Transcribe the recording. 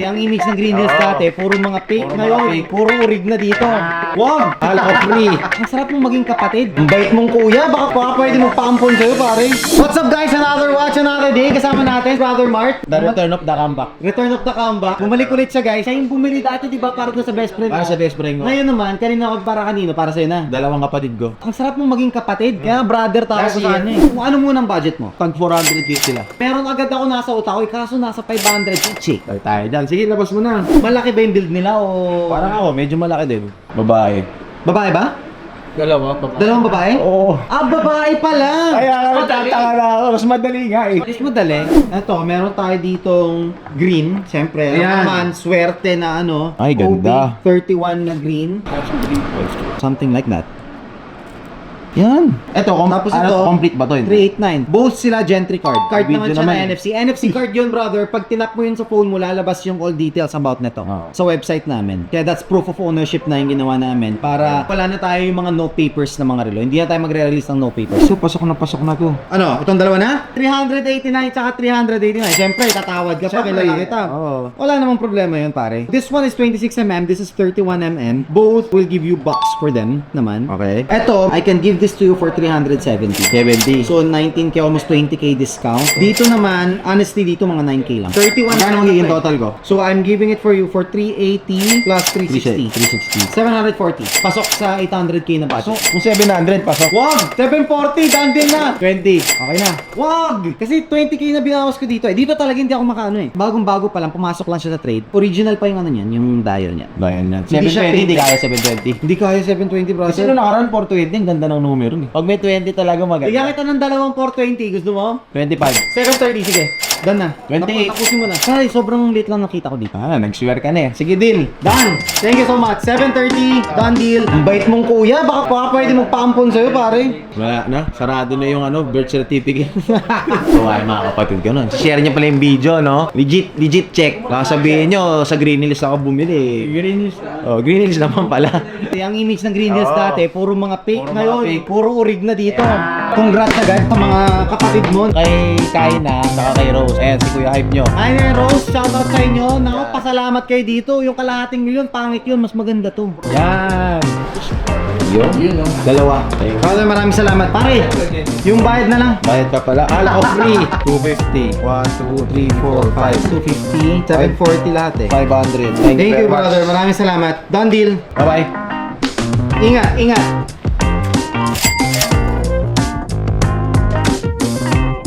Ang image ng Green Hills dati, puro mga fake. Ngayon, puro urig na dito. Wag! Hala ko free. Ang sarap mong maging kapatid. Ang bait mong kuya, baka pwede mong paampon sa'yo, pare. What's up guys? Another watch, another day. Kasama natin, Brother Mart. The return of the comeback. Return of the comeback. Bumalik ulit siya guys. Siya yung bumili dati, di ba? Para doon sa best friend. Para sa best friend ko. Ngayon naman, kanina ako para kanino? Para sa'yo na. Dalawang kapatid ko. Ang sarap mong maging kapatid. Kaya brother tawag ko sa ano eh. Kung ano muna ang budget mo? Tag 400 gigs sila. Meron agad ako nasa utak ko, kaso nasa 500 each eh. Tayo dyan. Sige, labas mo na. Malaki ba yung build nila o... Parang ako, medyo malaki din. Babae. Babae ba? Dalawa. Dalawang babae? Oo. Ah, babae pala! Kaya kami tatanga na ako. Mas madali nga eh. Mas madali. Ito, meron tayo ditong green. Siyempre, Ayan. naman, swerte na ano. Ay, ganda. OB31 na green. Something like that. Yan. Ito, Tapos ito, complete ba to? 389. Both sila Gentry card. Card Video naman siya naman na eh. NFC. NFC card yun, brother. Pag tinap mo yun sa phone mo, lalabas yung all details about nito. Oo. Sa website namin. Kaya that's proof of ownership na yung ginawa namin. Para wala na tayo yung mga no papers na mga relo. Hindi na tayo magre-release ng no papers. So, pasok na to. Ano? Itong dalawa na? 389 tsaka 389. Siyempre, tatawad ka pa. Siyempre. Kailangan kita. Oo. Wala namang problema yun, pare. This one is 26mm. This is 31mm. Both will give you box for them naman. Okay. Eto, I can give this to you for 370. 70. So, 19k, almost 20k discount. Dito naman, honestly, dito mga 9k lang. 31 Magkano magiging total ko? So, I'm giving it for you for 380 plus 360. 360. 740. Pasok sa 800k na So, budget. kung 700, pasok. Wag! 740! Done din na! 20. Okay na. Wag! Kasi 20k na binawas ko dito eh. Dito talaga hindi ako makaano eh. Bagong-bago pa lang, pumasok lang siya sa trade. Original pa yung ano niyan, yung dial niya. Bayan yan. Hindi siya 720, hindi fake. kaya 720. Hindi kaya 720, bro. Kasi nung nakaraan, 420, ang ganda ng numero eh. Pag may 20 talaga maganda. Bigyan kita ng dalawang 420. Gusto mo? 25. 730, sige. Done na. 28. Tapusin mo na. Ay, sobrang late lang nakita ko dito. Ah, nag-swear ka na eh. Sige, deal. Done! Thank you so much. 730, done deal. Ang bait mong kuya. Baka pwede mong paampon sa'yo, pare. Wala na. Sarado na yung birth certificate. So, ay mga kapatid ko nun. Share niya pala yung video, no? Legit check. Sabihin nyo, sa Green Hills ako bumili. Green Hills. Oh, Green Hills naman pala. Ang image ng Green Hills Oo. dati, puro mga fake. Puro mga Ngayon, fake. puro urig na dito. Congrats agad sa mga kapatid mo. Kay Kaina, saka kay Rose. Ayan, si Kuya Hype nyo. Ay, Rose, shoutout sa inyo. Naku, pasalamat kayo dito. Yung kalahating milyon, pangit yun. Mas maganda to. Yan. Yun. Dalawa. Father, maraming salamat. Pare, yung bayad na lang. Bayad pa pala. Ala ko free. 250. 1, 2, 3, 4, 5. 250, 740 lahat eh. 500. Thank you, brother. Maraming salamat. Done deal. Bye-bye. Ingat, ingat.